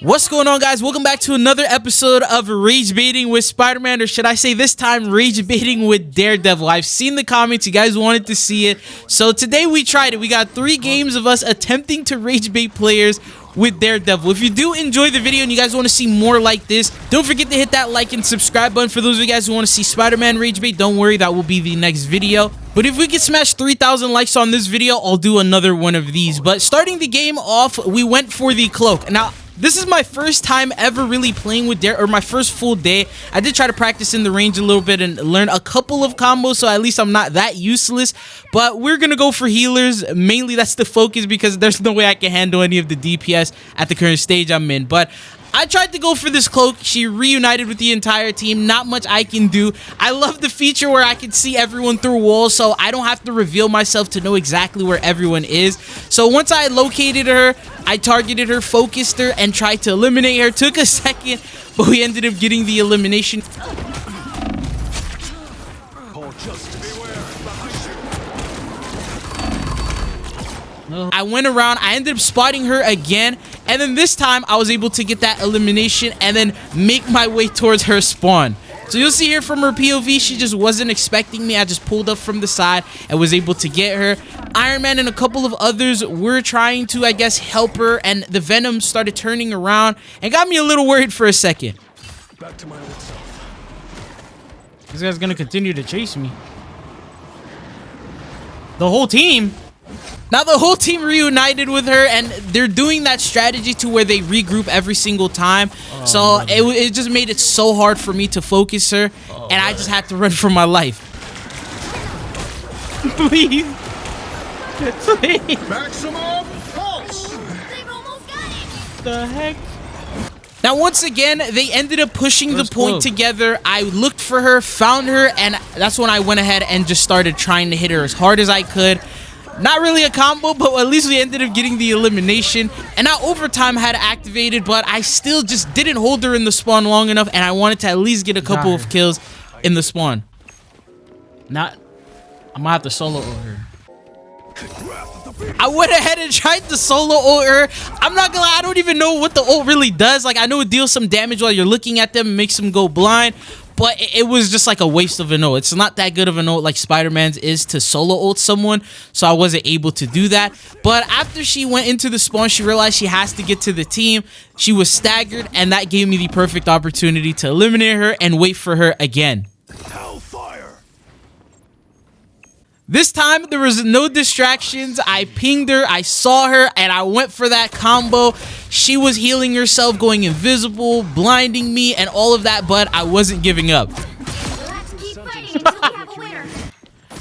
What's going on, guys? Welcome back to another episode of Rage Baiting with Spider-Man, or should I say this time Rage Baiting with Daredevil. I've seen the comments, you guys wanted to see it, so today we tried it. We got 3 games of us attempting to rage bait players with Daredevil. If you do enjoy the video and you guys want to see more like this, don't forget to hit that like and subscribe button. For those of you guys who want to see Spider-Man rage bait, don't worry, that will be the next video. But if we can smash 3,000 likes on this video, I'll do another one of these. But starting the game off, we went for the cloak. Now, this is my first time ever really playing with Dare, or my first full day. I did try to practice in the range a little bit and learn a couple of combos, so at least I'm not that useless. But we're gonna go for healers. Mainly that's the focus because there's no way I can handle any of the DPS at the current stage I'm in. But I tried to go for this cloak. She reunited with the entire team. Not much I can do. I love the feature where I can see everyone through walls, so I don't have to reveal myself to know exactly where everyone is. So once I located her, I targeted her, focused her, and tried to eliminate her. Took a second, but we ended up getting the elimination. I went around, I ended up spotting her again, and then this time I was able to get that elimination and then make my way towards her spawn. So you'll see here from her POV, she just wasn't expecting me. I just pulled up from the side and was able to get her. Iron Man and a couple of others were trying to, I guess, help her, and the Venom started turning around and got me a little worried for a second. Back to my old self. This guy's gonna continue to chase me. The whole team? Now the whole team reunited with her, and they're doing that strategy to where they regroup every single time. So it just made it so hard for me to focus her, and I just had to run for my life. Please. Please. Maximum pulse. The heck? Now once again, they ended up pushing the point together. I looked for her, found her, and that's when I went ahead and just started trying to hit her as hard as I could. Not really a combo, but at least we ended up getting the elimination. And now overtime had activated, but I still just didn't hold her in the spawn long enough, and I wanted to at least get a couple of kills in the spawn. I'm gonna have to solo ult her. I went ahead and tried to solo ult her. I'm not gonna lie, I don't even know what the ult really does. Like, I know it deals some damage while you're looking at them and makes them go blind, but it was just like a waste of an ult. It's not that good of an ult like Spider-Man's is to solo ult someone, so I wasn't able to do that. But after she went into the spawn, she realized she has to get to the team. She was staggered, and that gave me the perfect opportunity to eliminate her and wait for her again. This time, there was no distractions. I pinged her, I saw her, and I went for that combo. She was healing herself, going invisible, blinding me, and all of that, but I wasn't giving up.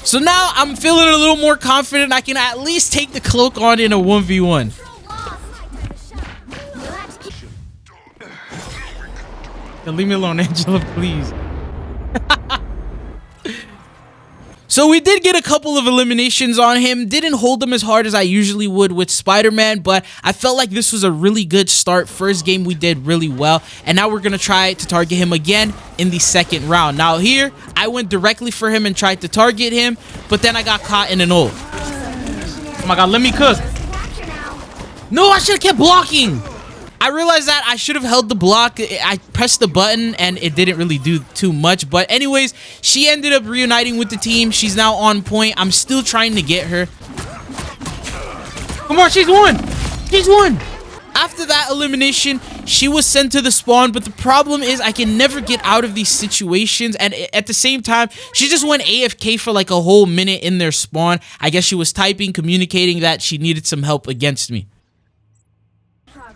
So now, I'm feeling a little more confident. I can at least take the cloak on in a 1v1. Leave me alone, Angela, please. So we did get a couple of eliminations on him. Didn't hold him as hard as I usually would with Spider-Man, but I felt like this was a really good start. First game we did really well, and now we're going to try to target him again in the second round. Now here, I went directly for him and tried to target him, but then I got caught in an ult. Oh my god, let me cook. No, I should have kept blocking. I realized that I should have held the block. I pressed the button and it didn't really do too much. But anyways, she ended up reuniting with the team. She's now on point. I'm still trying to get her. Come on, she's won. She's won. After that elimination, she was sent to the spawn. But the problem is I can never get out of these situations. And at the same time, she just went AFK for like a whole minute in their spawn. I guess she was typing, communicating that she needed some help against me.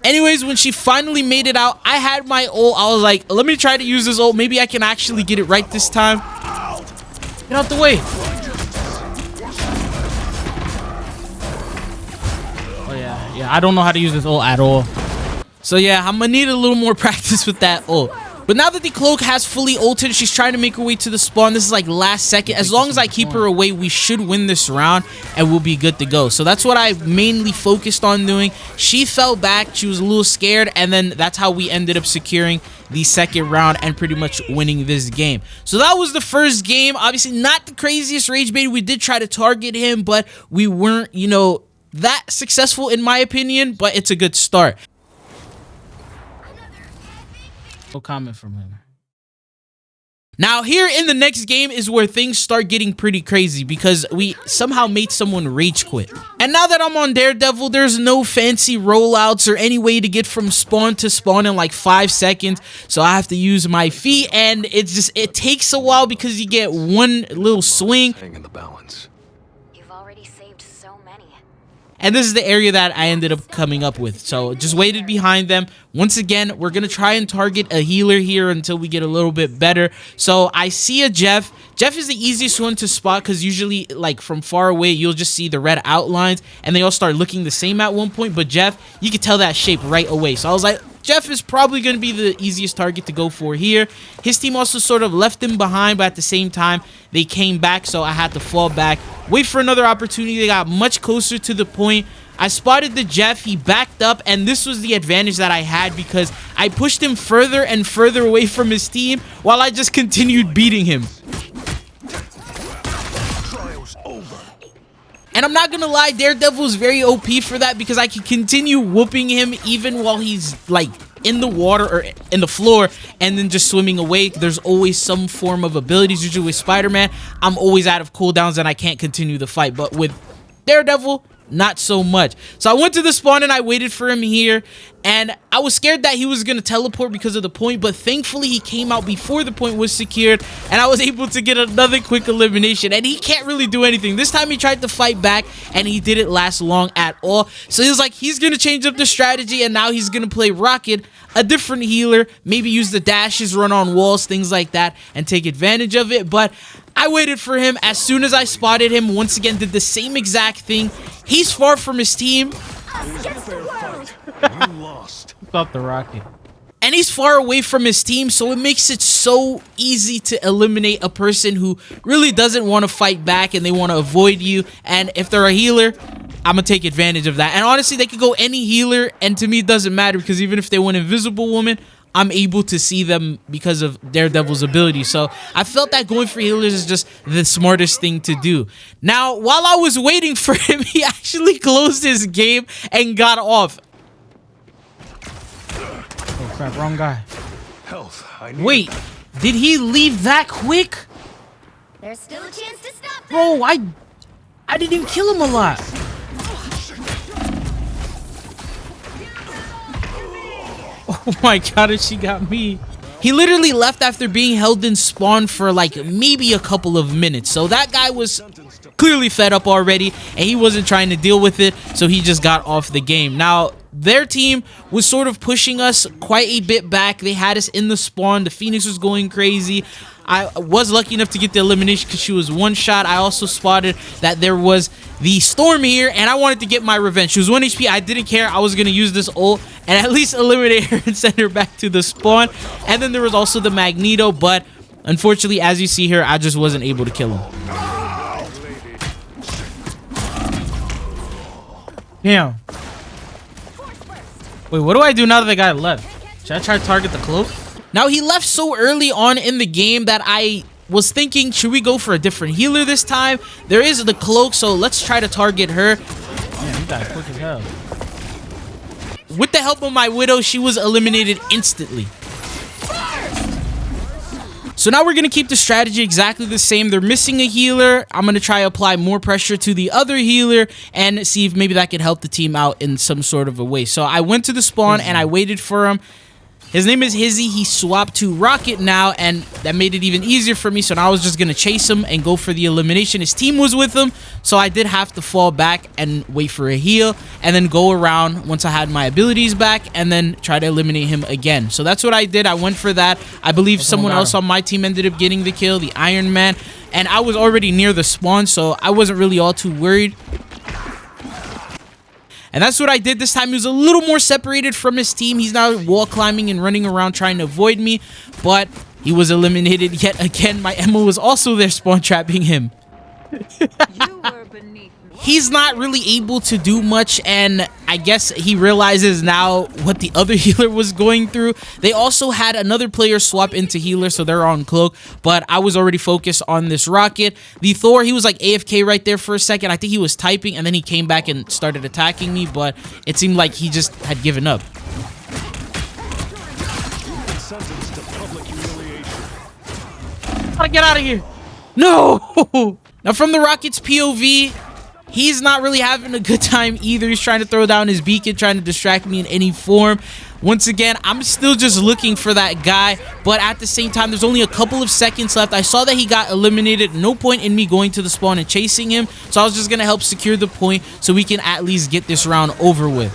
Anyways, when she finally made it out, I had my ult. I was like, let me try to use this ult. Maybe I can actually get it right this time. Get out the way. Oh, yeah. I don't know how to use this ult at all. So, yeah, I'm going to need a little more practice with that ult. But now that the cloak has fully ulted, she's trying to make her way to the spawn. This is like last second. As long as I keep her away, we should win this round and we'll be good to go. So that's what I mainly focused on doing. She fell back. She was a little scared. And then that's how we ended up securing the second round and pretty much winning this game. So that was the first game. Obviously not the craziest rage bait. We did try to target him, but we weren't, you know, that successful in my opinion. But it's a good start. No comment from him. Now, here in the next game is where things start getting pretty crazy because we somehow made someone rage quit. And now that I'm on Daredevil, there's no fancy rollouts or any way to get from spawn to spawn in like 5 seconds. So I have to use my feet, and it takes a while because you get one little swing. Hang in the balance. You've already saved so many. And this is the area that I ended up coming up with. So just waited behind them. Once again, we're going to try and target a healer here until we get a little bit better. So I see a Jeff. Jeff is the easiest one to spot because usually like from far away, you'll just see the red outlines and they all start looking the same at one point. But Jeff, you can tell that shape right away. So I was like, Jeff is probably going to be the easiest target to go for here. His team also sort of left him behind, but at the same time, they came back, so I had to fall back. Wait for another opportunity. They got much closer to the point. I spotted the Jeff. He backed up, and this was the advantage that I had because I pushed him further and further away from his team while I just continued beating him. And I'm not gonna lie, Daredevil is very OP for that because I can continue whooping him even while he's like in the water or in the floor and then just swimming away. There's always some form of abilities. Usually with Spider-Man, I'm always out of cooldowns and I can't continue the fight. But with Daredevil, not so much. So I went to the spawn and I waited for him here, and I was scared that he was going to teleport because of the point, but thankfully he came out before the point was secured and I was able to get another quick elimination. And he can't really do anything. This time he tried to fight back and he didn't last long at all. So he was like, he's going to change up the strategy, and now he's going to play Rocket, a different healer, maybe use the dashes, run on walls, things like that, and take advantage of it. But I waited for him. As soon as I spotted him, once again did the same exact thing. He's far from his team. Stop the Rocket. And he's far away from his team, so it makes it so easy to eliminate a person who really doesn't want to fight back and they want to avoid you. And if they're a healer, I'm going to take advantage of that. And honestly, they could go any healer, and to me it doesn't matter because even if they went Invisible Woman, I'm able to see them because of Daredevil's ability. So I felt that going for healers is just the smartest thing to do. Now, while I was waiting for him, he actually closed his game and got off. Oh crap, wrong guy. Health. Wait, did he leave that quick? There's still a chance to stop them. Bro, I didn't even kill him a lot. Oh my god, she got me. He literally left after being held in spawn for like maybe a couple of minutes. So that guy was clearly fed up already and he wasn't trying to deal with it. So he just got off the game. Now, their team was sort of pushing us quite a bit back. They had us in the spawn. The Phoenix was going crazy. I was lucky enough to get the elimination because she was one shot. I also spotted that there was the Storm here, and I wanted to get my revenge. She was 1 HP. I didn't care. I was going to use this ult and at least eliminate her and send her back to the spawn. And then there was also the Magneto, but unfortunately, as you see here, I just wasn't able to kill him. Damn. Wait, what do I do now that the guy left? Should I try to target the cloak? Now, he left so early on in the game that I was thinking, should we go for a different healer this time? There is the cloak, so let's try to target her. Man, you guys quick as hell. With the help of my Widow, she was eliminated instantly. So now we're going to keep the strategy exactly the same. They're missing a healer. I'm going to try to apply more pressure to the other healer and see if maybe that could help the team out in some sort of a way. So I went to the spawn and I waited for him. His name is Hizzy. He swapped to Rocket now, and that made it even easier for me. So now I was just going to chase him and go for the elimination. His team was with him, so I did have to fall back and wait for a heal and then go around once I had my abilities back and then try to eliminate him again. So that's what I did. I went for that. I believe someone else on my team ended up getting the kill, the Iron Man, and I was already near the spawn, so I wasn't really all too worried. And that's what I did this time. He was a little more separated from his team. He's now wall climbing and running around trying to avoid me. But he was eliminated yet again. My Emma was also there spawn trapping him. You were beneath me. He's not really able to do much, and I guess he realizes now what the other healer was going through. They also had another player swap into healer, so they're on cloak, but I was already focused on this Rocket. The Thor, he was like AFK right there for a second. I think he was typing, and then he came back and started attacking me, but it seemed like he just had given up. sentenced to public humiliation. Gotta get out of here. No. Now from the Rocket's POV, he's not really having a good time either. He's trying to throw down his beacon, trying to distract me in any form. Once again, I'm still just looking for that guy, but at the same time, there's only a couple of seconds left. I saw that he got eliminated. No point in me going to the spawn and chasing him, so I was just gonna help secure the point so we can at least get this round over with.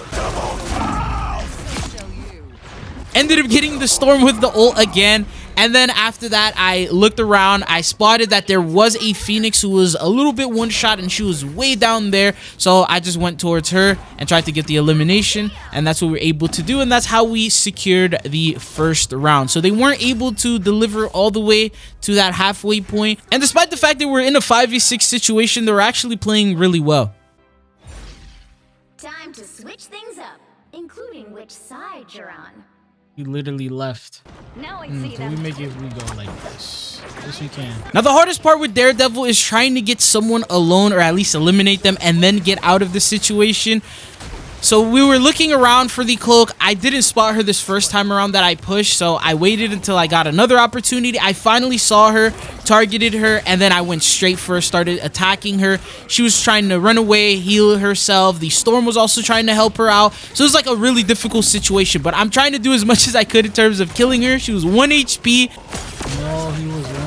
Ended up getting the storm with the ult again. And then after that, I looked around. I spotted that there was a Phoenix who was a little bit one-shot and she was way down there. So I just went towards her and tried to get the elimination. And that's what we were able to do. And that's how we secured the first round. So they weren't able to deliver all the way to that halfway point. And despite the fact that we're in a 5v6 situation, they were actually playing really well. Time to switch things up, including which side you're on. He literally left. Now I see Can we them. make it if we go like this? Yes, we can. Now, the hardest part with Daredevil is trying to get someone alone or at least eliminate them and then get out of the situation. So we were looking around for the cloak. I didn't spot her this first time around that I pushed, so I waited until I got another opportunity. I finally saw her, targeted her, and then I went straight for her, started attacking her. She was trying to run away, heal herself. The storm was also trying to help her out. So it was like a really difficult situation, but I'm trying to do as much as I could in terms of killing her. She was 1 HP. No, he was 1.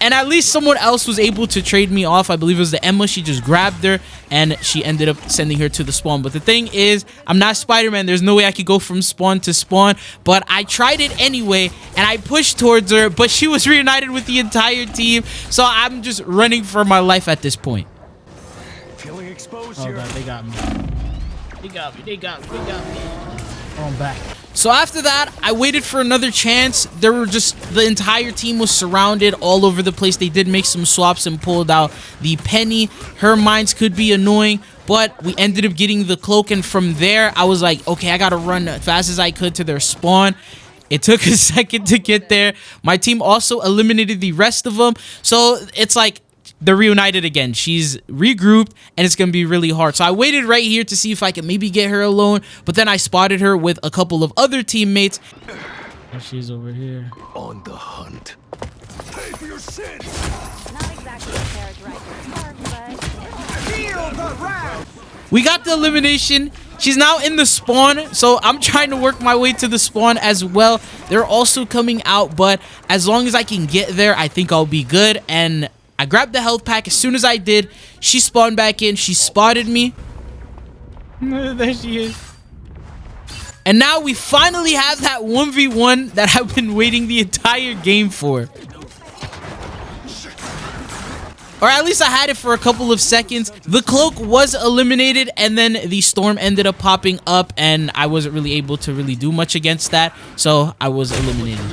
And at least someone else was able to trade me off. I believe it was the Emma. She just grabbed her and she ended up sending her to the spawn. But the thing is, I'm not Spider-Man. There's no way I could go from spawn to spawn. But I tried it anyway and I pushed towards her. But she was reunited with the entire team. So I'm just running for my life at this point. Feeling exposed Oh here. God, they got me. They got me. They got me. They got me. Oh, I'm back. So after that, I waited for another chance. There were just, the entire team was surrounded all over the place. They did make some swaps and pulled out the Penny. Her mines could be annoying, but we ended up getting the cloak. And from there, I was like, okay, I got to run as fast as I could to their spawn. It took a second to get there. My team also eliminated the rest of them. So it's like, they're reunited again. She's regrouped and it's gonna be really hard. So I waited right here to see if I could maybe get her alone, but then I spotted her with a couple of other teammates. Oh, she's over here On the hunt. Pay for your sins. Not exactly a characterized park, but We got the elimination. She's now in the spawn, so I'm trying to work my way to the spawn as well. They're also coming out, but as long as I can get there, I think I'll be good. And I grabbed the health pack. As soon as I did, she spawned back in. She spotted me. There she is. And now we finally have that 1v1 that I've been waiting the entire game for. Or at least I had it for a couple of seconds. The cloak was eliminated and then the storm ended up popping up and I wasn't really able to really do much against that. So I was eliminated.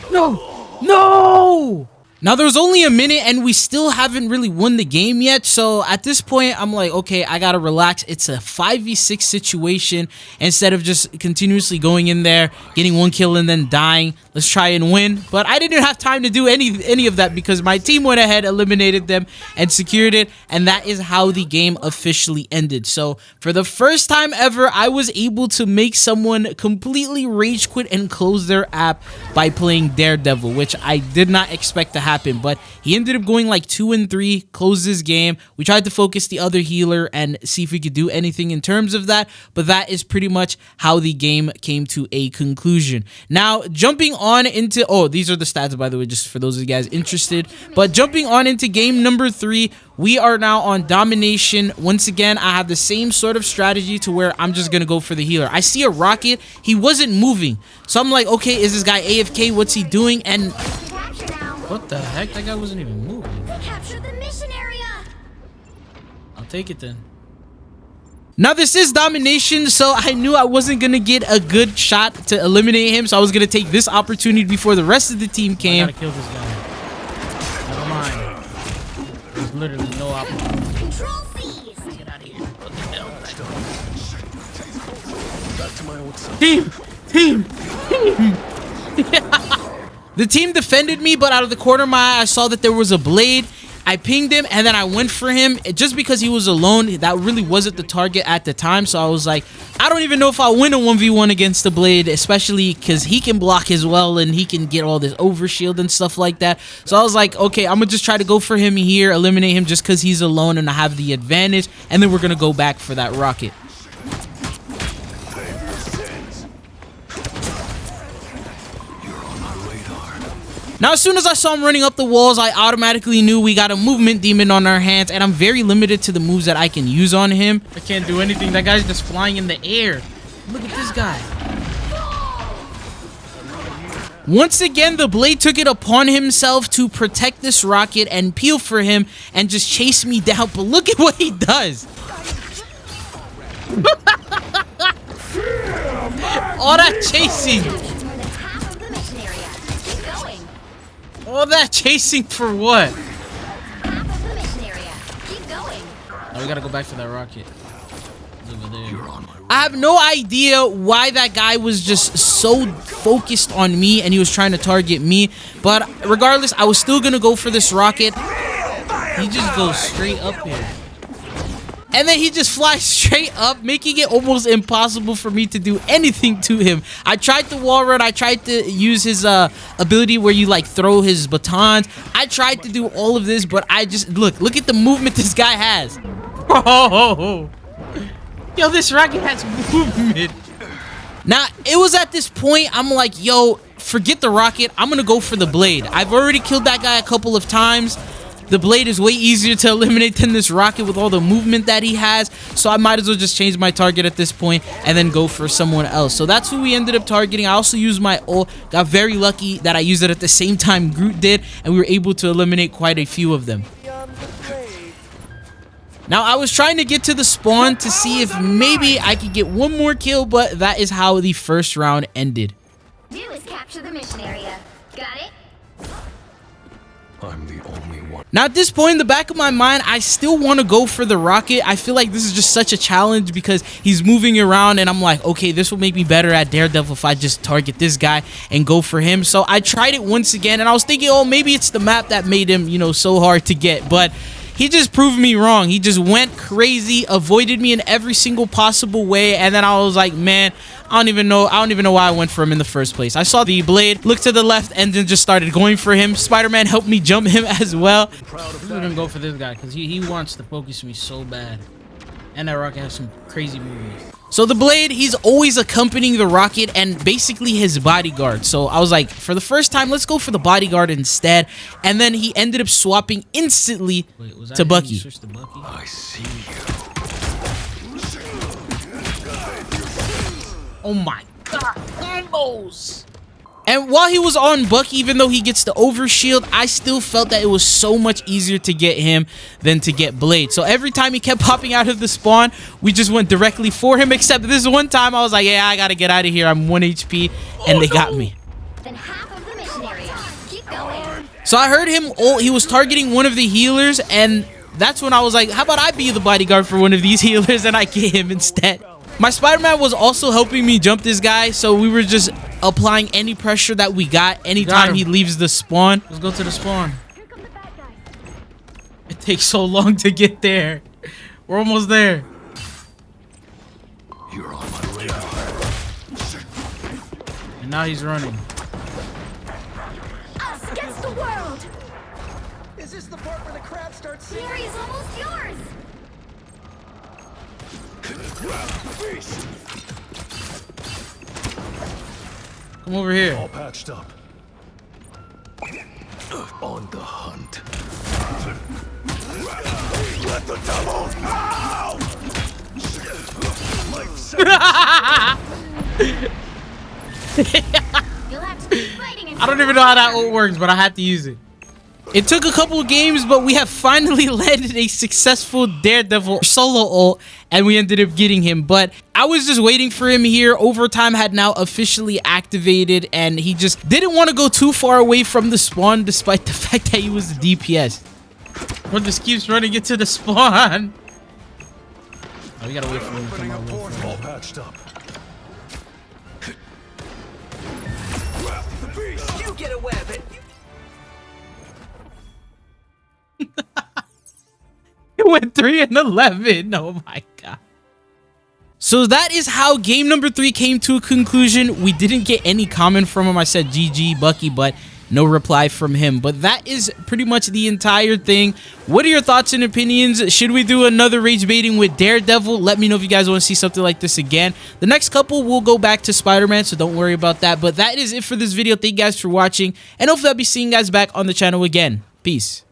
No! No! Now, there's only a minute and we still haven't really won the game yet. So at this point, I'm like, okay, I gotta relax. It's a 5v6 situation. Instead of just continuously going in there, getting one kill and then dying, let's try and win. But I didn't have time to do any of that because my team went ahead, eliminated them, and secured it. And that is how the game officially ended. So for the first time ever, I was able to make someone completely rage quit and close their app by playing Daredevil, which I did not expect to happen. But he ended up going like 2-3, closed his game. We tried to focus the other healer and see if we could do anything in terms of that. But that is pretty much how the game came to a conclusion. Now, jumping on into... Oh, these are the stats, by the way, just for those of you guys interested. But jumping on into game number 3, we are now on domination. Once again, I have the same sort of strategy to where I'm just going to go for the healer. I see a rocket. He wasn't moving. So I'm like, okay, is this guy AFK? What's he doing? And... what the heck? That guy wasn't even moving. capture the mission area. I'll take it then. Now, this is domination, so I knew I wasn't going to get a good shot to eliminate him. So I was going to take this opportunity before the rest of the team came. I gotta kill this guy. Never mind. There's literally no opportunity. Control C's. Get out of here. What the hell? Back to my old self. Team! The team defended me, but out of the corner of my eye, I saw that there was a blade. I pinged him, and then I went for him just because he was alone. That really wasn't the target at the time, so I was like, I don't even know if I'll win a 1v1 against the Blade, especially because he can block as well, and he can get all this overshield and stuff like that. So I was like, okay, I'm gonna just try to go for him here, eliminate him just because he's alone and I have the advantage, and then we're gonna go back for that rocket. Now, as soon as I saw him running up the walls, I automatically knew we got a movement demon on our hands, and I'm very limited to the moves that I can use on him. I can't do anything. That guy's just flying in the air. Look at this guy. Once again, the Blade took it upon himself to protect this rocket and peel for him and just chase me down. But look at what he does. All that chasing. All that chasing for what? Oh, we gotta go back for that rocket. It's over there. I have no idea why that guy was just so focused on me and he was trying to target me. But regardless, I was still gonna go for this rocket. He just goes straight up here. And then he just flies straight up, making it almost impossible for me to do anything to him. I tried the wall run. I tried to use his ability where you like throw his batons. I tried to do all of this, but I just look at the movement this guy has. Oh, yo, this rocket has movement. Now, it was at this point I'm like, yo, forget the rocket. I'm gonna go for the Blade. I've already killed that guy a couple of times. The Blade is way easier to eliminate than this rocket with all the movement that he has. So I might as well just change my target at this point and then go for someone else. So that's who we ended up targeting. I also used my ult. Got very lucky that I used it at the same time Groot did. And we were able to eliminate quite a few of them. Now, I was trying to get to the spawn to see if maybe I could get one more kill. But that is how the first round ended. Do is capture the mission area. Got it? I'm the only one. Now, at this point in the back of my mind, I still want to go for the rocket. I feel like this is just such a challenge because he's moving around and I'm like, okay, this will make me better at Daredevil if I just target this guy and go for him. So I tried it once again and I was thinking, oh, maybe it's the map that made him, you know, so hard to get. But he just proved me wrong. He just went crazy, avoided me in every single possible way, and then I was like, man, I don't even know why I went for him in the first place. I saw the Blade, looked to the left, and then just started going for him. Spider-Man helped me jump him as well. I'm gonna go for this guy because he wants to focus me so bad. And that rocket has some crazy movements. So the Blade, he's always accompanying the rocket and basically his bodyguard. So I was like, for the first time, let's go for the bodyguard instead. And then he ended up swapping instantly to Bucky. I see you. Oh my god, combos! And while he was on Bucky, even though he gets the overshield, I still felt that it was so much easier to get him than to get Blade. So every time he kept popping out of the spawn, we just went directly for him. Except this one time, I was like, yeah, I gotta get out of here. I'm 1 HP, and they got me. Then half of the mission area. Keep going. So I heard him, he was targeting one of the healers, and that's when I was like, how about I be the bodyguard for one of these healers, and I get him instead. My Spider-Man was also helping me jump this guy, so we were just applying any pressure that we got anytime he leaves the spawn. Let's go to the spawn. It takes so long to get there. We're almost there. You're on my radar. And now he's running. Us against the world. Is this the part where the crowd starts singing? The area's almost yours. Come over here. All patched up. On the hunt. Let the devils out! You'll have to keep fighting. I don't even know how that ult works, but I had to use it. It took a couple of games, but we have finally landed a successful Daredevil solo ult, and we ended up getting him. But I was just waiting for him here. Overtime had now officially activated, and he just didn't want to go too far away from the spawn, despite the fact that he was the DPS. But just keeps running into the spawn. Oh, we gotta wait for him to come out. All patched up. You get a weapon. went 3 and 11. Oh my god. So that is how game number 3 came to a conclusion. We didn't get any comment from him. I said GG Bucky, but no reply from him. But that is pretty much the entire thing. What are your thoughts and opinions? Should we do another rage baiting with Daredevil? Let me know if you guys want to see something like this again. The next couple will go back to Spider-Man, so don't worry about that. But that is it for this video. Thank you guys for watching, and hopefully I'll be seeing you guys back on the channel again. Peace.